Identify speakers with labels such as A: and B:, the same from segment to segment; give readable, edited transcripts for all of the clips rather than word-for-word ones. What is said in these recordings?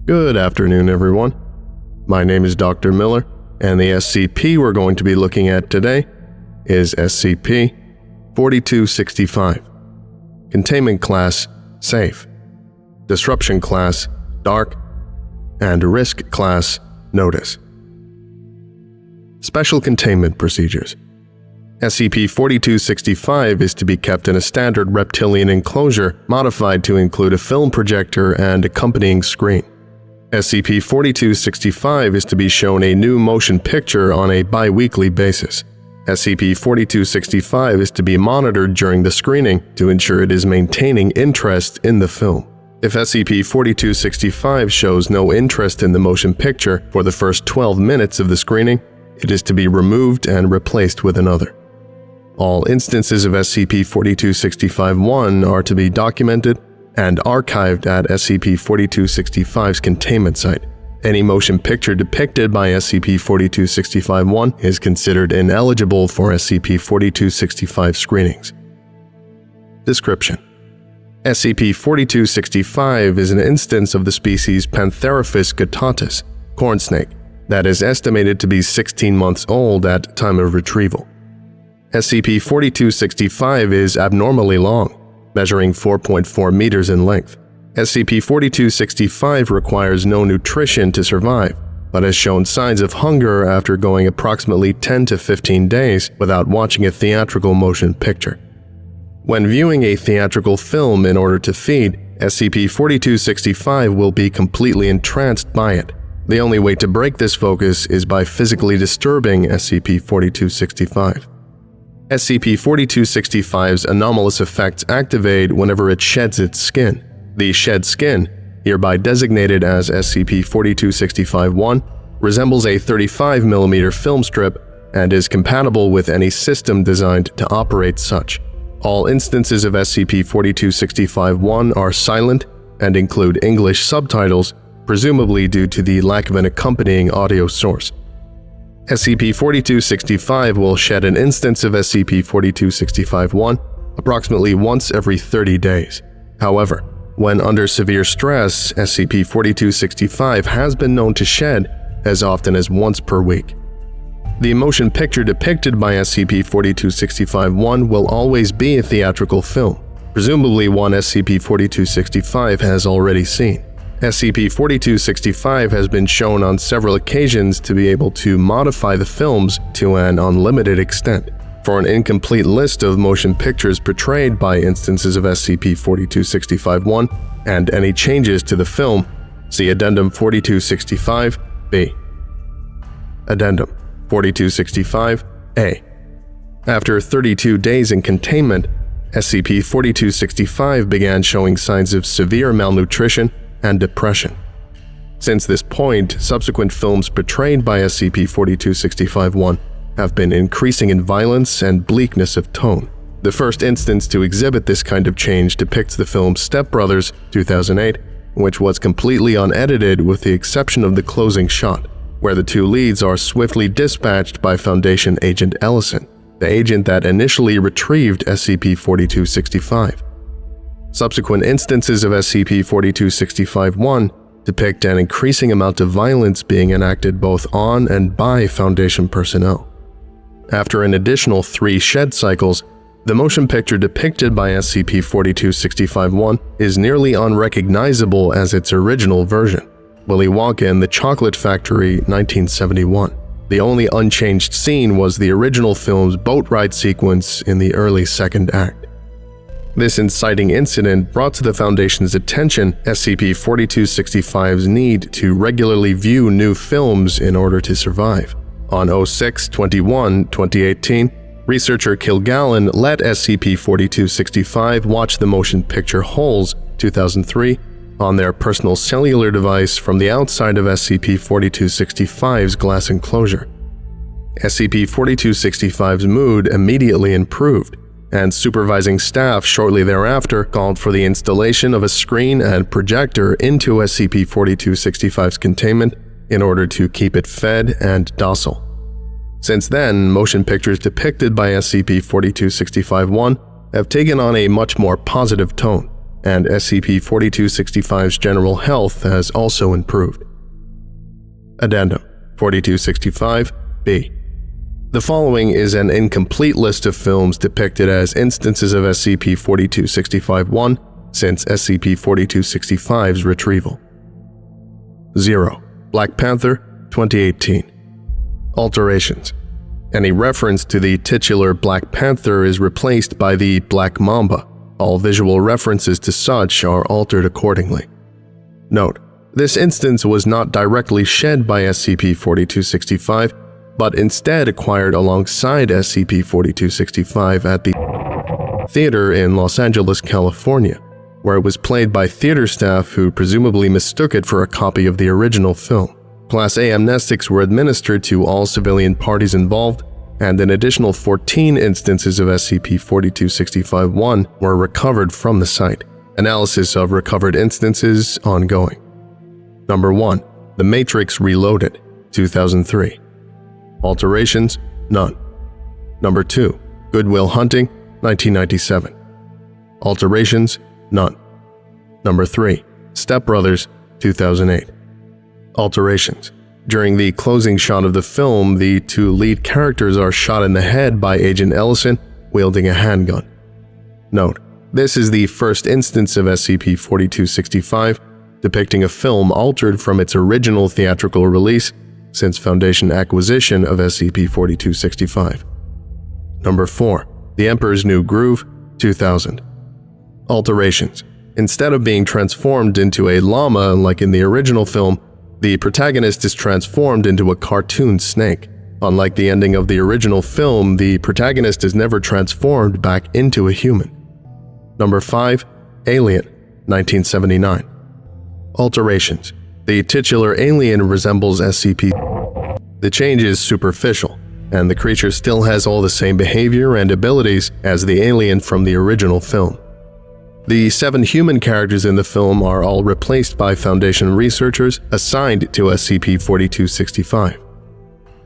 A: Good afternoon, everyone. My name is Dr. Miller, and the SCP we're going to be looking at today is SCP-4265. Containment Class Safe, Disruption Class Dark, and Risk Class Notice. Special Containment Procedures. SCP-4265 is to be kept in a standard reptilian enclosure modified to include a film projector and accompanying screen. SCP-4265 is to be shown a new motion picture on a bi-weekly basis. SCP-4265 is to be monitored during the screening to ensure it is maintaining interest in the film. If SCP-4265 shows no interest in the motion picture for the first 12 minutes of the screening, it is to be removed and replaced with another. All instances of SCP-4265-1 are to be documented and archived at SCP-4265's containment site. Any motion picture depicted by SCP-4265-1 is considered ineligible for SCP-4265 screenings. Description: SCP-4265 is an instance of the species Pantherifus guttatus, corn snake, that is estimated to be 16 months old at time of retrieval. SCP-4265 is abnormally long, measuring 4.4 meters in length. SCP-4265 requires no nutrition to survive, but has shown signs of hunger after going approximately 10 to 15 days without watching a theatrical motion picture. When viewing a theatrical film in order to feed, SCP-4265 will be completely entranced by it. The only way to break this focus is by physically disturbing SCP-4265. SCP-4265's anomalous effects activate whenever it sheds its skin. The shed skin, hereby designated as SCP-4265-1, resembles a 35mm film strip and is compatible with any system designed to operate such. All instances of SCP-4265-1 are silent and include English subtitles, presumably due to the lack of an accompanying audio source. SCP-4265 will shed an instance of SCP-4265-1 approximately once every 30 days. However, when under severe stress, SCP-4265 has been known to shed as often as once per week. The motion picture depicted by SCP-4265-1 will always be a theatrical film, presumably one SCP-4265 has already seen. SCP-4265 has been shown on several occasions to be able to modify the films to an unlimited extent. For an incomplete list of motion pictures portrayed by instances of SCP-4265-1 and any changes to the film, see Addendum 4265-B. Addendum 4265-A. After 32 days in containment, SCP-4265 began showing signs of severe malnutrition and depression. Since this point, subsequent films portrayed by SCP-4265-1 have been increasing in violence and bleakness of tone. The first instance to exhibit this kind of change depicts the film Step Brothers, 2008, which was completely unedited with the exception of the closing shot, where the two leads are swiftly dispatched by Foundation Agent Ellison, the agent that initially retrieved SCP-4265. Subsequent instances of SCP-4265-1 depict an increasing amount of violence being enacted both on and by Foundation personnel. After an additional 3 shed cycles, the motion picture depicted by SCP-4265-1 is nearly unrecognizable as its original version, Willy Wonka and the Chocolate Factory, 1971. The only unchanged scene was the original film's boat ride sequence in the early second act. This inciting incident brought to the Foundation's attention SCP-4265's need to regularly view new films in order to survive. On 06/21/2018, researcher Kilgallen let SCP-4265 watch the motion picture Holes, 2003, on their personal cellular device from the outside of SCP-4265's glass enclosure. SCP-4265's mood immediately improved, and supervising staff shortly thereafter called for the installation of a screen and projector into SCP-4265's containment in order to keep it fed and docile. Since then, motion pictures depicted by SCP-4265-1 have taken on a much more positive tone, and SCP-4265's general health has also improved. Addendum 4265-B. The following is an incomplete list of films depicted as instances of SCP-4265-1 since SCP-4265's retrieval. 0. Black Panther, 2018. Alterations. Any reference to the titular Black Panther is replaced by the Black Mamba. All visual references to such are altered accordingly. Note: this instance was not directly shed by SCP-4265, but instead acquired alongside SCP-4265 at the theater in Los Angeles, California, where it was played by theater staff who presumably mistook it for a copy of the original film. Class A amnestics were administered to all civilian parties involved, and an additional 14 instances of SCP-4265-1 were recovered from the site. Analysis of recovered instances ongoing. Number 1. The Matrix Reloaded, 2003. Alterations, none. Number 2. Good Will Hunting, 1997. Alterations, none. Number 3. Step Brothers, 2008. Alterations. During the closing shot of the film, the two lead characters are shot in the head by Agent Ellison wielding a handgun. Note: this is the first instance of SCP-4265 depicting a film altered from its original theatrical release since Foundation acquisition of SCP-4265. Number 4. The Emperor's New Groove, 2000. Alterations. Instead of being transformed into a llama like in the original film, the protagonist is transformed into a cartoon snake. Unlike the ending of the original film, the protagonist is never transformed back into a human. Number 5. Alien, 1979. Alterations. The titular alien resembles SCP. The change is superficial, and the creature still has all the same behavior and abilities as the alien from the original film. The 7 human characters in the film are all replaced by Foundation researchers assigned to SCP-4265.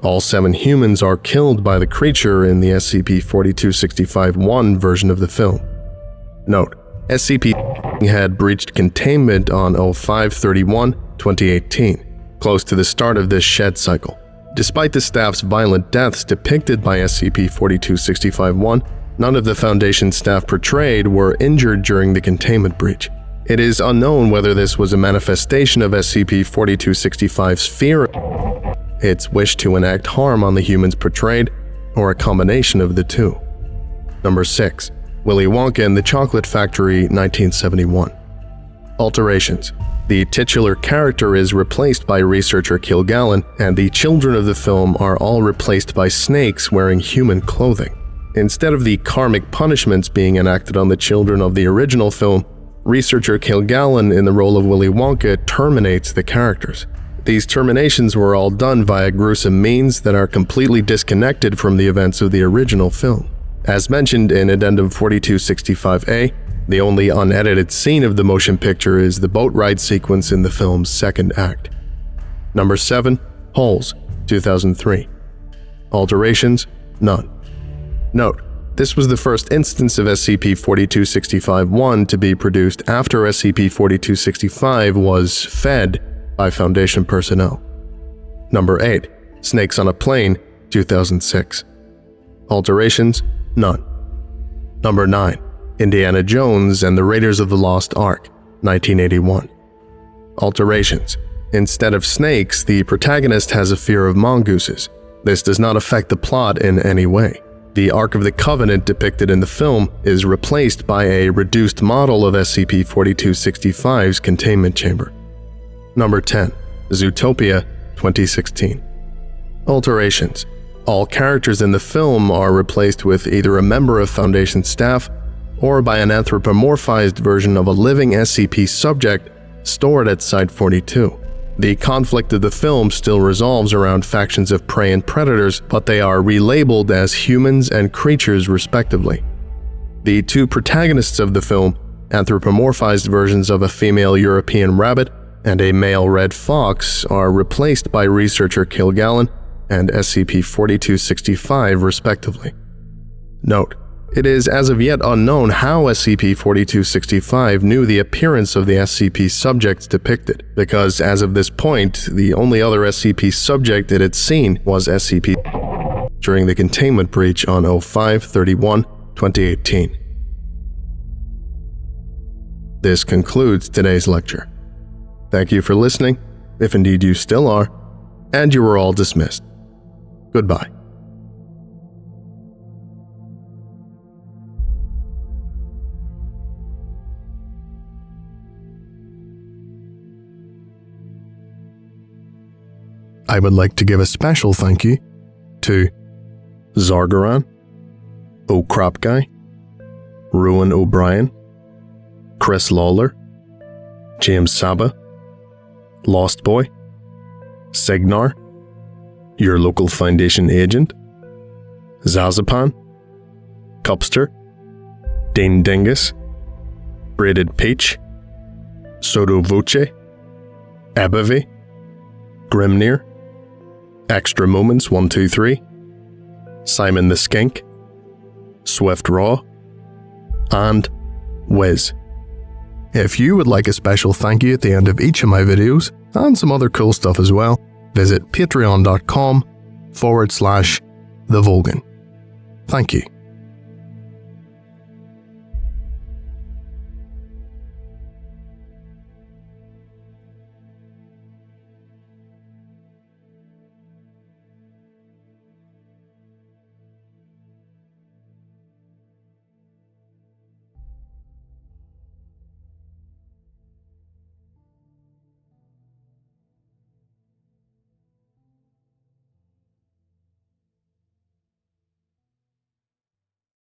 A: All 7 humans are killed by the creature in the SCP-4265-1 version of the film. Note: SCP had breached containment on 05/31/2018, close to the start of this shed cycle. Despite the staff's violent deaths depicted by SCP-4265-1, none of the Foundation staff portrayed were injured during the containment breach. It is unknown whether this was a manifestation of SCP-4265's fear, its wish to enact harm on the humans portrayed, or a combination of the two. Number 6. Willy Wonka and the Chocolate Factory, 1971. Alterations. The titular character is replaced by researcher Kilgallen, and the children of the film are all replaced by snakes wearing human clothing. Instead of the karmic punishments being enacted on the children of the original film, researcher Kilgallen in the role of Willy Wonka terminates the characters. These terminations were all done via gruesome means that are completely disconnected from the events of the original film. As mentioned in Addendum 4265-A, the only unedited scene of the motion picture is the boat ride sequence in the film's second act. Number 7. Holes, 2003. Alterations, none. Note: this was the first instance of SCP-4265-1 to be produced after SCP-4265 was fed by Foundation personnel. Number 8. Snakes on a Plane, 2006. Alterations, none. Number 9. Indiana Jones and the Raiders of the Lost Ark, 1981. Alterations. Instead of snakes, the protagonist has a fear of mongooses. This does not affect the plot in any way. The Ark of the Covenant depicted in the film is replaced by a reduced model of SCP-4265's containment chamber. Number 10. Zootopia, 2016. Alterations. All characters in the film are replaced with either a member of Foundation staff or by an anthropomorphized version of a living SCP subject stored at Site-42. The conflict of the film still resolves around factions of prey and predators, but they are relabeled as humans and creatures respectively. The 2 protagonists of the film, anthropomorphized versions of a female European rabbit and a male red fox, are replaced by researcher Kilgallen and SCP-4265 respectively. Note: It is as of yet unknown how SCP-4265 knew the appearance of the SCP subjects depicted, because as of this point, the only other SCP subject it had seen was SCP during the containment breach on 05/31/2018. This concludes today's lecture. Thank you for listening, if indeed you still are, and you are all dismissed. Goodbye. I would like to give a special thank you to Zargaran, O'Crop Guy, Rowan O'Brien, Chris Lawler, James Saba, Lost Boy, Signar, Your Local Foundation Agent, Zazapan, Cupster, Dane Dingus, Braided Peach, Soto Voce, Abavi, Grimnir, Extra Moments 123, Simon the Skink, Swift Raw, and Wiz. If you would like a special thank you at the end of each of my videos, and some other cool stuff as well, visit patreon.com/TheVolgun. Thank you.